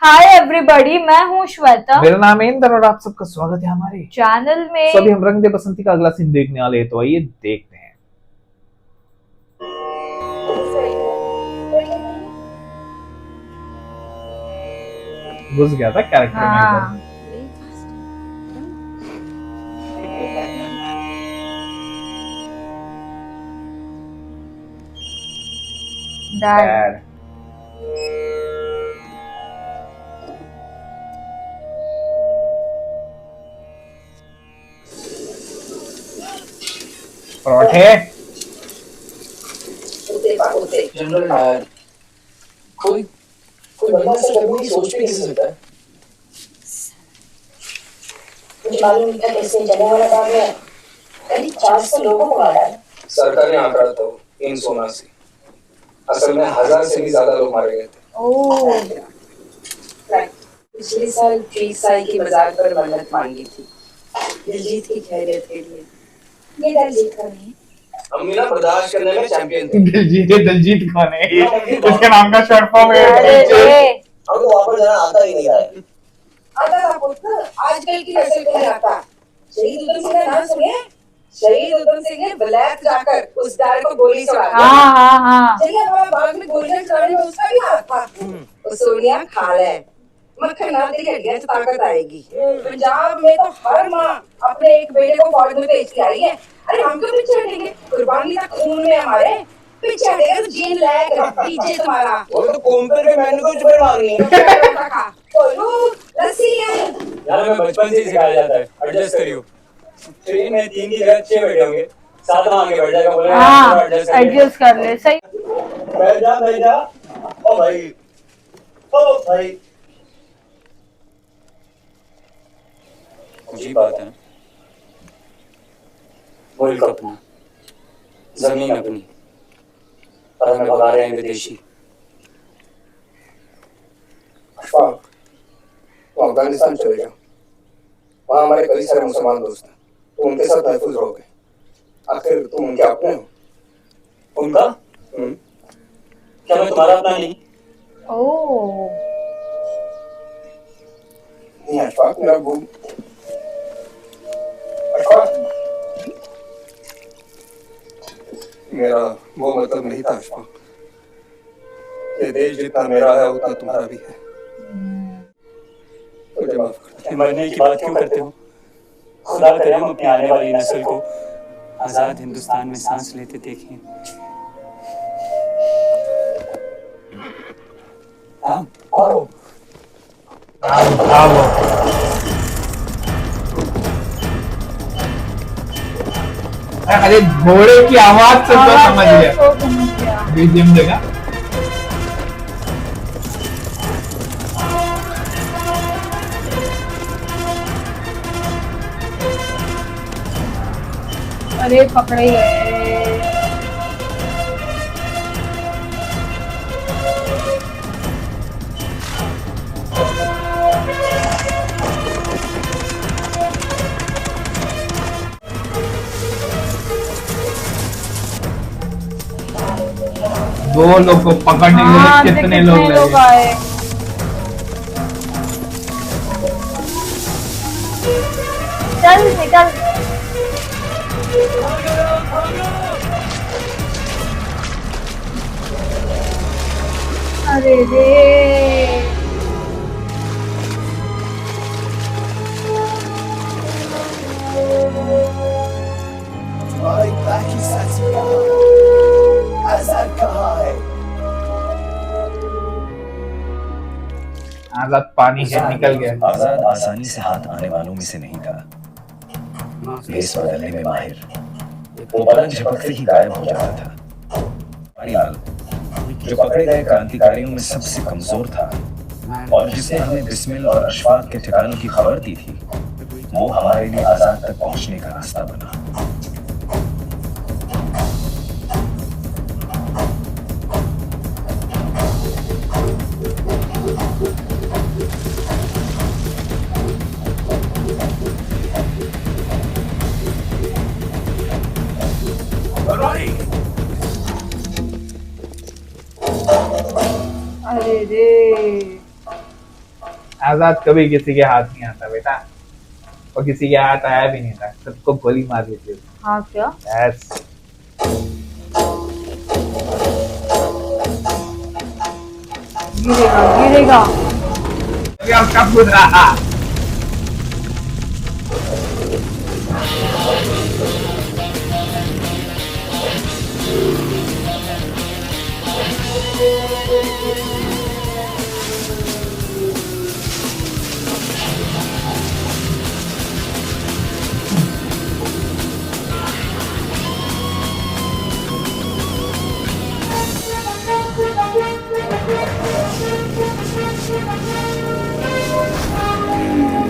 Hi everybody, मैं हूँ श्वेता। मेरा नाम है इंद्र और आप सबका स्वागत है हमारे चैनल में। सभी हम रंग दे बसंती का अगला सीन देखने वाले हैं, तो आइए देखते हैं। घुस गया था कैरेक्टर में एकदम। डैड परोठे जनरल यार, कोई कोई बंदा ऐसा करने की सोच भी कैसे सकता है? मुझे मालूम नहीं था कि इसने जलने वाला काम है। करीब 400 लोगों को मारा है। सरकार ने आंकड़ा था 379। असल में 1000 से भी ज्यादा लोग मारे गए थे। ओह, पिछले साल प्रीत साई की मजार पर मन्नत मांगी थी दिलजीत की खैरियत के लिए। ये दिलजीत का नहीं। अम्मी ना बर्दाश्त करने में चैंपियन थी। दिलजीत कौन है? उसके नाम का शॉर्ट फॉर्म है। अब तो वापस जाना आता ही नहीं रहा है। आता था पुत्र, आजकल की नस्ल को नहीं आता। शहीद उधम सिंह का नाम सुने? शहीद उधम सिंह ने वलायत जाकर उस डार को गोली चढ़ा दी। हाँ। जलियांवाला बाग में गोलियां चलाने में उसका भी हाथ था। वो सोनिया खाल है। मक्खन ना तेरी हड्डियां तो ताकत आएगी। पंजाब में तो हर माँ अपने एक बेटे को फौज में भेज के आ रही है। अरे हम क्यों पीछे हटेंगे? कुर्बानी का खून में हमारे पीछे हटेगा तो जीन लाएगा पीछे तुम्हारा। वो तो कॉम्पेयर के मैंने कुछ भी मांगनी है। बोलो लस्सी ले। यार मैं बचपन से ही सिखाया जाता है, एडजस्ट करियो। ट्रेन में 3 की जगह 6 बैठे होंगे, 7 आगे बैठ जाएगा, बोले हाँ, एडजस्ट एडजस्ट कर ले। सही। बैठ जा। ओ भाई। अजीब बात है ना, मुल्क अपना, जमीन अपनी, और हमें भगा रहे हैं विदेशी। अशफाक, तो अफगानिस्तान चले जाओ। वहाँ हमारे कई सारे मुसलमान दोस्त हैं, तो उनके साथ महफूज रहोगे। आखिर तुम उनके अपने हो। उनका? क्या मैं तुम्हारा अपना नहीं? ओह, नहीं अशफाक, मेरा वो अशफाक, मेरा वो मतलब नहीं था अशफाक। ये देश जितना मेरा है उतना तुम्हारा भी है। मुझे माफ कर दो। मरने की बात क्यों करते हो? खुदा करे हम अपनी आने वाली नस्ल को आजाद हिंदुस्तान में सांस लेते देखें। हाँ, आओ। अरे घोड़े की आवाज से तो समझ गया। बीजीएम देगा। अरे पकड़े गए। दो लोग को पकड़ने के लिए कितने लोग लगे? आए। चल निकल। अरे रे, तुम्हारी बाकी सच आजाद कहाँ है? आजाद पानी से निकल गया। आजाद आसानी से हाथ आने वालों में से नहीं था। भेस बदलने में माहिर, वो पलक झपकते ही गायब हो जाता था। पानीलाल, जो पकड़े गए क्रांतिकारियों में सबसे कमजोर था और जिसने हमें बिस्मिल और अशफाक के ठिकानों की खबर दी थी, वो हमारे लिए आजाद तक पहुंचने का रास्ता बना। अरे रे। आजाद कभी किसी के हाथ नहीं आता बेटा, और किसी के हाथ आया भी नहीं था, सबको गोली मार देती है। हाँ क्या? यस। गिरेगा गिरेगा। क्या उसका कूद रहा।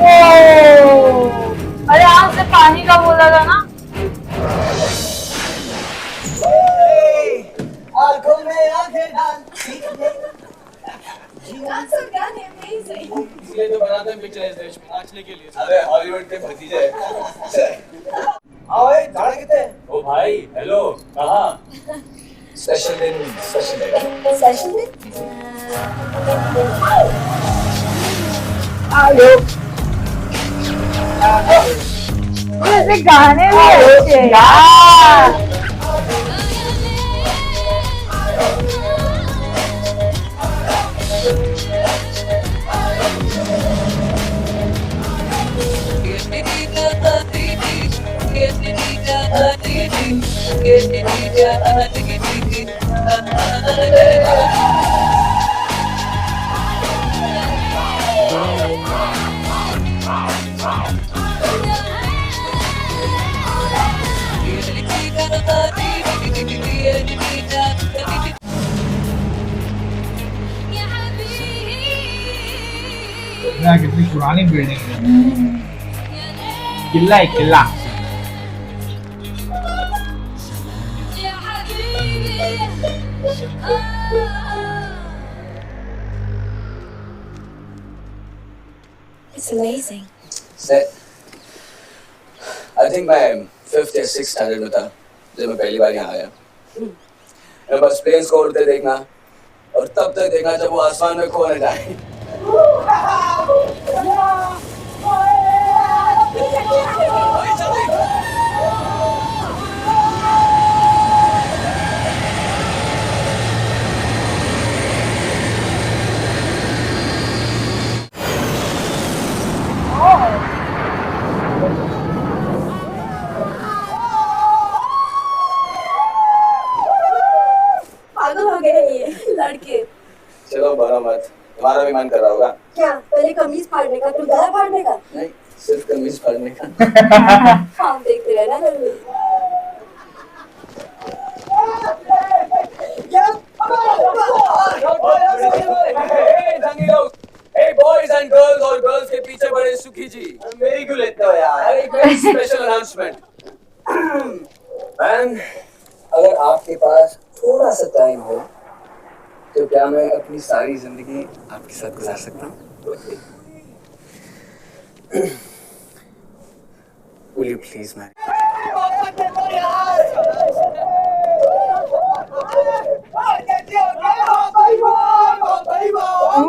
ओ, अरे आँख से पानी का बोला था ना। आंखों में आंखें डाल इसलिए तो बनाते हैं पिक्चर इस देश में, नाचने के लिए। अबे हॉलीवुड के भतीजे आओ झाड़ा कितने ओ भाई, हेलो, कहाँ? स्पेशल दिन सेशन में ऐसे गाने भी अच्छे हैं यार। कितनी पुरानी बिल्डिंग है, किला है किला। It's amazing. आई थिंक मैं 5th या 6th स्टैंडर्ड में था जब मैं पहली बार यहाँ आया। मैं बस प्लेन्स को उड़ते देखना और तब तक देखना जब वो आसमान में खो न जाए। पागल हो गए ये लड़के। चलो बड़ा मत, तुम्हारा भी मन कर रहा होगा। क्या पहले कमीज फाड़ने का, फिर गला फाड़ने का? नहीं, सिर्फ कमीज फाड़ने का। हाँ देखते रहना जरूर। Hey boys and girls और girls के पीछे बड़े सुखी जी, मेरी क्यों लेते हो यार? एक स्पेशल अनाउंसमेंट। मैम, अगर आपके पास थोड़ा सा टाइम हो तो क्या मैं अपनी सारी जिंदगी आपके साथ गुजार सकता हूँ? Will you please marry?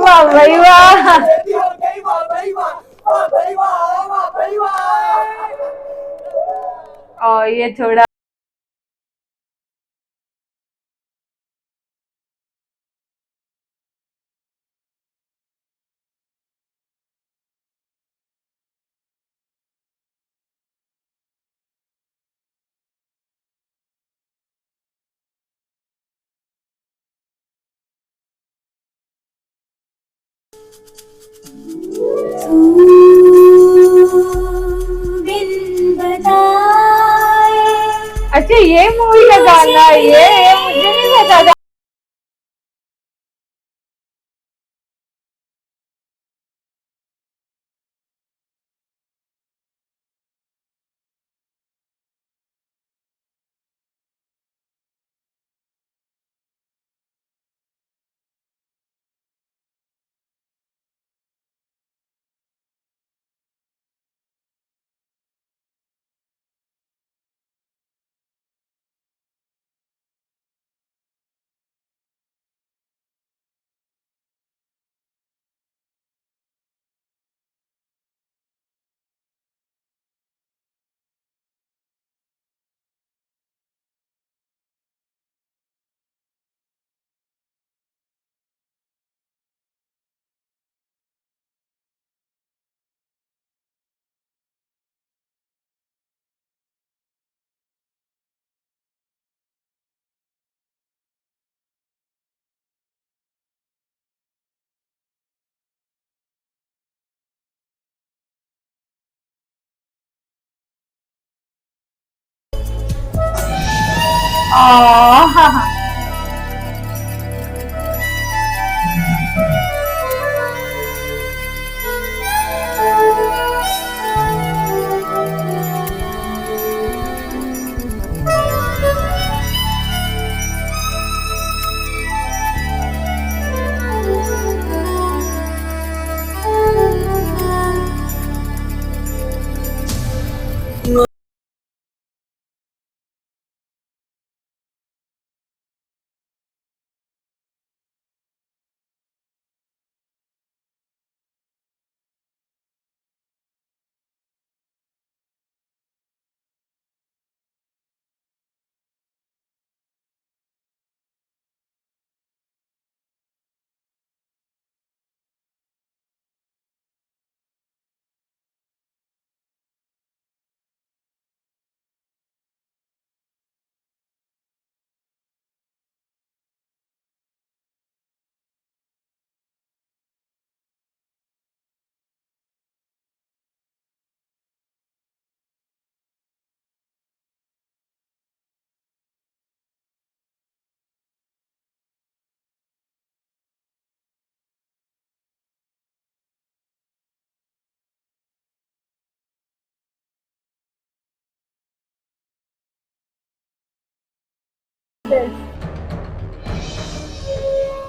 वाह भाई वाह। और ये थोड़ा अच्छा ये मूवी का गाना, ये मुझे नहीं पता था। आह,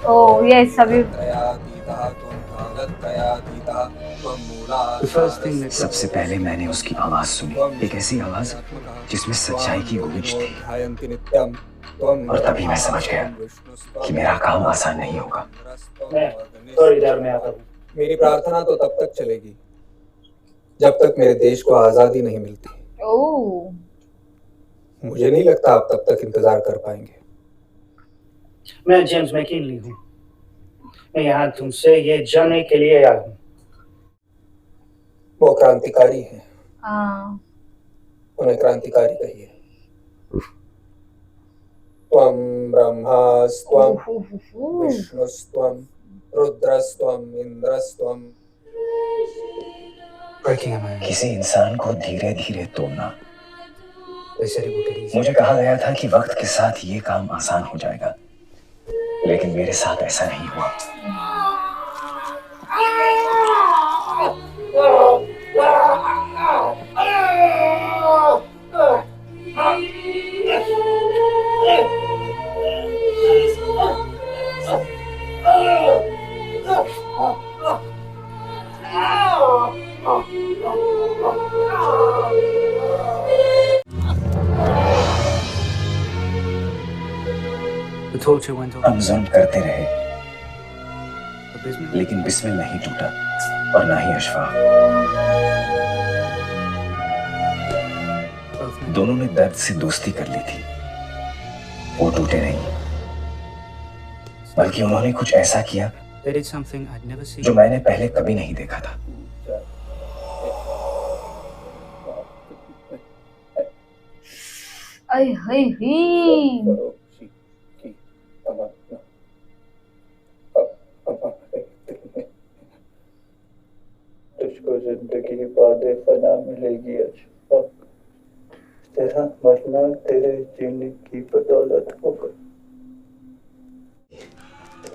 oh yes, अभी सबसे पहले मैंने उसकी आवाज सुनी, एक ऐसी आवाज जिसमें सच्चाई की गूंज थी, और तभी मैं समझ गया कि मेरा काम आसान नहीं होगा। मैं थोड़ी देर में आता हूँ। मेरी प्रार्थना तो तब तक चलेगी जब तक मेरे देश को आजादी नहीं मिलती। ओह मुझे नहीं लगता आप तब तक इंतजार कर पाएंगे। मैं जेम्स मैकिनली हूँ। मैं यहाँ तुमसे ये जानने के लिए आया हूँ। वो क्रांतिकारी हैं। हाँ उन्हें क्रांतिकारी कहिए। त्वं ब्रह्मास्त्वं विष्णुस्त्वं रुद्रस्त्वं इंद्रस्त्वं। किसी इंसान को धीरे धीरे तोड़ना। मुझे कहा गया था कि वक्त के साथ ये काम आसान हो जाएगा, लेकिन मेरे साथ ऐसा नहीं हुआ। हम जुल्म करते रहे, लेकिन बिस्मिल नहीं टूटा और ना ही अशफाक। दोनों ने दर्द से दोस्ती कर ली थी। वो टूटे नहीं, बल्कि उन्होंने कुछ ऐसा किया जो मैंने पहले कभी नहीं देखा था। अय हई ही तुझको जिंदगी बादे फना मिलेगी अशफाक। तेरा मरना तेरे जीने की बदौलत होगा।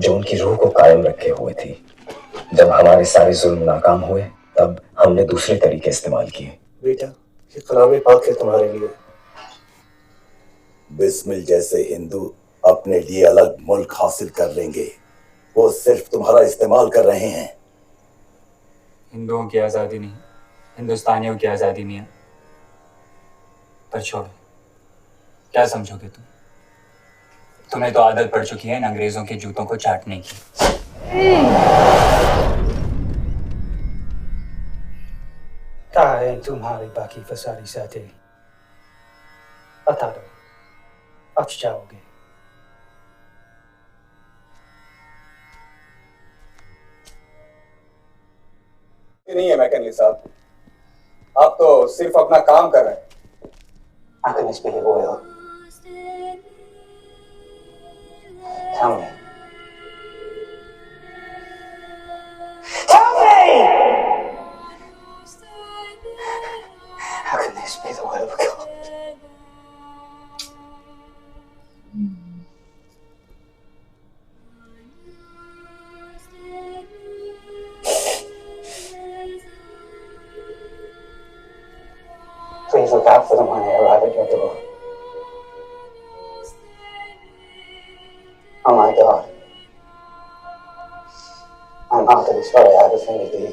जो उनकी रूह को कायम रखे हुए थी। जब हमारे सारे जुल्म नाकाम हुए, तब हमने दूसरे तरीके इस्तेमाल किए। बेटा, ये कलाम पाक है तुम्हारे लिए। बिस्मिल जैसे हिंदू अपने लिए अलग मुल्क हासिल कर लेंगे। वो सिर्फ तुम्हारा इस्तेमाल कर रहे हैं। हिंदुओं की आज़ादी नहीं, हिंदुस्तानियों की आज़ादी नहीं है। पर छोड़ो, क्या समझोगे तुम? तुम्हें तो आदत पड़ चुकी है इन अंग्रेजों के जूतों को चाटने की। कहाँ है तुम्हारे बाकी फसारी साथी? बता दो, अब जाओगे। नहीं है मैकनली साहब, आप तो सिर्फ अपना काम कर रहे हैं। Tell me. How can this be the will of God? look out for them when they arrive at your door. Oh my God. I'm awfully sorry I offended thee.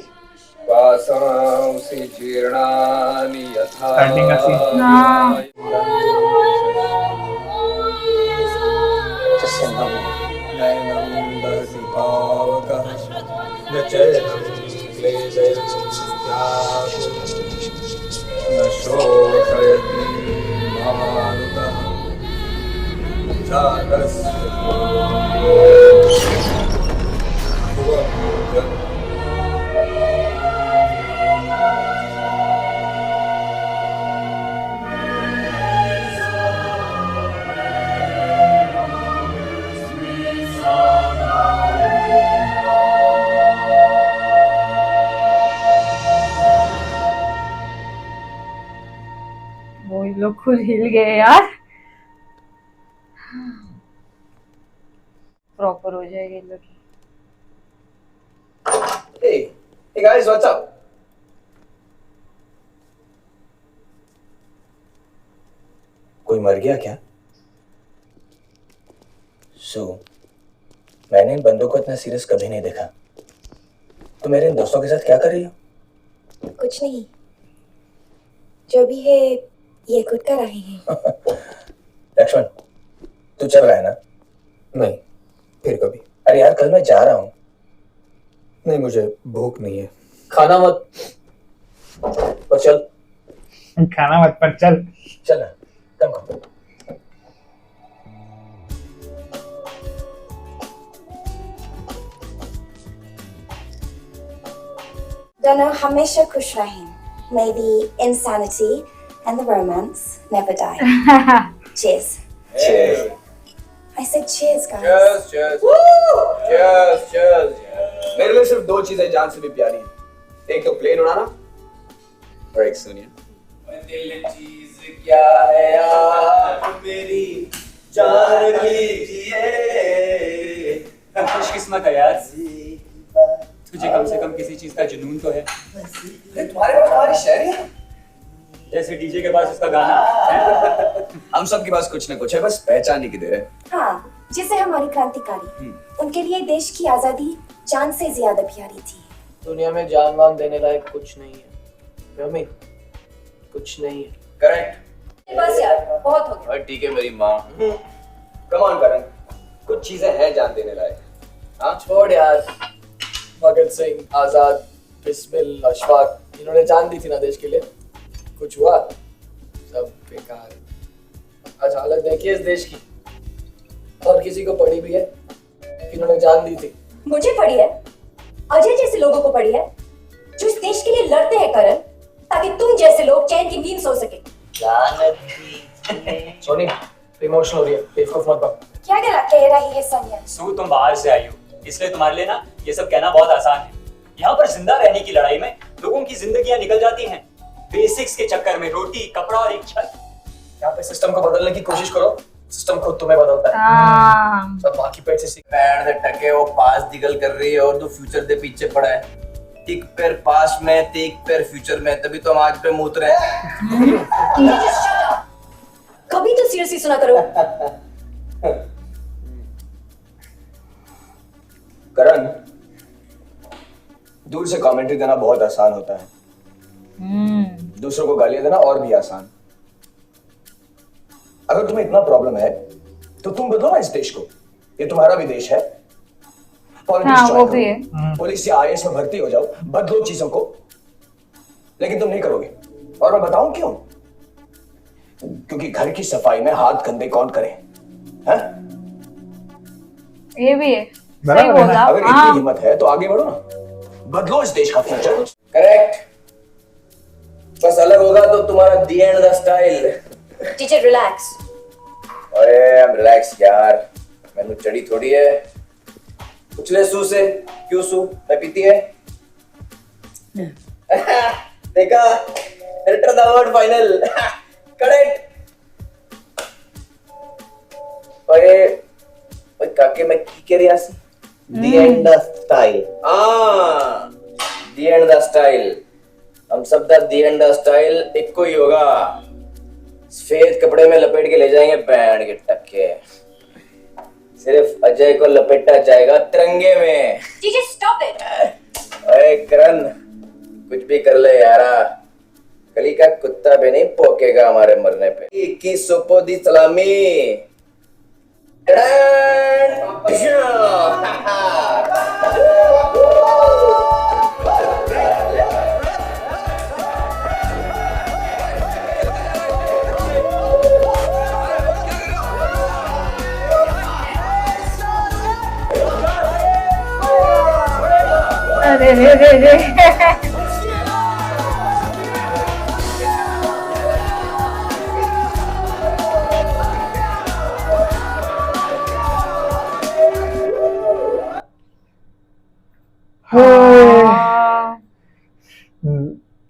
वासांसि जीर्णानि यथा Starting scene. हाँ Just say no. नैनं दहति पावकः न चैनं क्लेदयति स्यात् न शोषयति मारुतः जातस्य भुवं वो ये लोग खुद हिल गए यार। प्रॉपर हो जाएगी ये लोग की। Hey guys, what's up? कोई मर गया क्या? मैंने इन बंदों को इतना सीरियस कभी नहीं देखा। तो मेरे इन दोस्तों के साथ क्या कर रही हो? कुछ नहीं, जो भी है ये खुद कर रहे हैं। लक्ष्मण, तू चल रहा है ना? नहीं, फिर कभी। अरे यार, कल मैं जा रहा हूँ। नहीं, मुझे भूख नहीं है। खाना मत और चल। खाना मत पर चल। चल ना, कम। दोनों हमेशा खुश रहें। May the insanity and the romance never die. Cheers. Cheers. I said cheers, guys. Cheers, cheers. Cheers, cheers. मेरे लिए सिर्फ दो चीजें जान से भी प्यारी हैं। एक तो प्लेन उड़ाना और एक सोनिया। दिल चीज क्या है यार मेरी जान लीजिए। खुशकिस्मत है यार, तुझे कम से कम किसी चीज का जुनून तो है। तुम्हारे पास हमारी शायरी है, जैसे डीजे के पास उसका गाना है। हम सब के पास कुछ न कुछ है, बस पहचान नहीं किधर है। हाँ, जैसे हमारी क्रांतिकारी, उनके लिए देश की आजादी जान से ज्यादा प्यारी थी। दुनिया में जान वान देने लायक कुछ नहीं है मम्मी, कुछ नहीं है। करेक्ट। बस यार, बहुत हो गया। और ठीक है मेरी माँ। कम ऑन करण, कुछ चीजें हैं जान देने लायक। हाँ छोड़ यार, भगत सिंह, आजाद, बिस्मिल, अशफाक, इन्होंने जान दी थी ना देश के लिए। कुछ हुआ? सब बेकार है। आज हालत देखिए इस देश की। और किसी को पड़ी भी है कि इन्होंने जान दी थी? मुझे पड़ी है, अजय जैसे लोगों को पड़ी है, जो इस देश के लिए लड़ते हैं करण, ताकि तुम जैसे लोग चैन की नींद सो सके। सोनी, इमोशनल हो रही है, बेवकूफ मत बन। क्या कह रही है सोनिया? सू, तुम बाहर से आई हो, इसलिए तुम्हारे लिए ना ये सब कहना बहुत आसान है। यहाँ पर जिंदा रहने की लड़ाई में लोगों की जिंदगियां निकल जाती हैं बेसिक्स के चक्कर में। रोटी, कपड़ा और एक छत। यहाँ पे सिस्टम को बदलने की कोशिश करो, सिस्टम खुद तुम्हें बदलता है। सब माँ की पेट से सीख। पैर से टके वो पास निकल कर रही है और तू फ्यूचर दे पीछे पड़ा है। एक पैर पास में, एक पैर फ्यूचर में, तभी तो हम आज पे मूत रहे हैं। कभी तो सीरियसली सुना करो। करण, दूर से कमेंट्री देना बहुत आसान होता है, दूसरों को गालियां देना और भी आसान। अगर तुम्हें इतना प्रॉब्लम है तो तुम बदलो ना इस देश को। ये तुम्हारा भी देश है। हाँ, वो भी है। पुलिस या आईएएस में भर्ती हो जाओ, बदलो चीजों को। लेकिन तुम नहीं करोगे, और मैं बताऊं क्यों? क्योंकि घर की सफाई में हाथ गंदे कौन करे? हैं? ये भी है, सही बोला। अगर इतनी हिम्मत है तो आगे बढ़ो ना, बदलो इस देश का फ्यूचर। करेक्ट। बस अलग होगा तो तुम्हारा the end the style. Teacher relax. अरे I'm relax यार, मैंने चढ़ी थोड़ी है। उछले सू से क्यों सू, मैं पीती है। देखा, return the word final. Correct. ओए काके मैं की कह रही आसी? The end the style. The end the style. हम सब दा दी एंड द स्टाइल एक को ही होगा। सफेद कपड़े में लपेट के ले जाएंगे बैंड के टक्के। सिर्फ अजय को लपेटा जाएगा तिरंगे में। DJ, stop it! अरे करण, कुछ भी कर ले यारा, गली का कुत्ता भी नहीं पोकेगा हमारे मरने पे। 21 दी सलामी। अरे रे रे रे हाँ।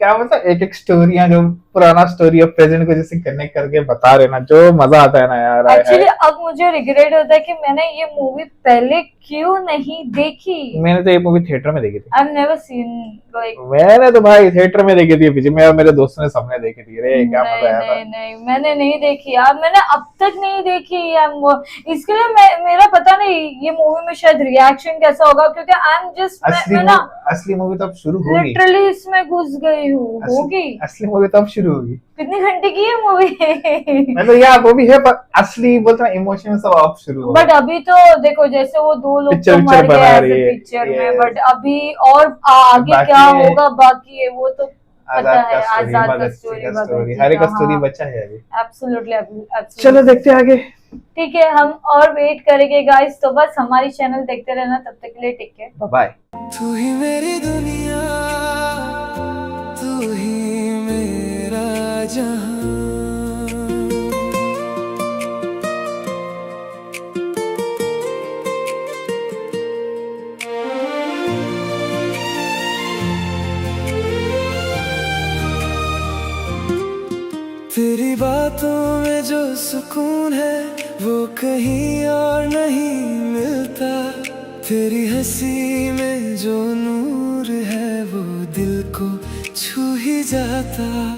क्या मतलब एक एक स्टोरियां जो पुराना स्टोरी और प्रेजेंट को जैसे कनेक्ट करके बता रहे ना, जो मजा आता है ना यार। एक्चुअली अब मुझे रिग्रेट होता है कि मैंने ये मूवी पहले क्यों नहीं देखी। मैंने तो ये मूवी थिएटर में देखी थी। I've never seen like मैंने तो भाई थिएटर में देखी थी पीछे, मैं और मेरे दोस्तों ने सबने देखी थी। अरे क्या मजा आया था। नहीं मैंने नहीं देखी यार, मैंने अब तक नहीं देखी यार। इसके लिए मेरा पता नहीं ये मूवी में शायद रिएक्शन कैसा होगा, क्योंकि आई एम जस्ट मैं ना असली मूवी तो अब शुरू होगी। लिटरली इसमें घुस गई हूँ। होगी असली मूवी तो अब शुरू होगी। कितनी घंटे की है मूवी? मैं तो यार वो भी है, पर असली बोलते हैं इमोशन सब अब शुरू होगा। बट अभी तो देखो जैसे वो दो लोग पिक्चर तो मर बना गए रही है। पिक्चर में, बट अभी और आगे क्या होगा बाकी है वो तो पता है। आजाद का स्टोरी, हर एक स्टोरी बचा है अभी। एब्सोल्युटली। चलो देखते हैं आगे। ठीक है, हम और वेट करेंगे गाइस, तो बस हमारी चैनल देखते रहना। तब तक के लिए टेक केयर, बाय। तू ही मेरी दुनिया, तू ही मेरा जहां। तेरी बातों में जो सुकून है वो कहीं और नहीं मिलता। तेरी हंसी में जो नूर है वो दिल को छू ही जाता।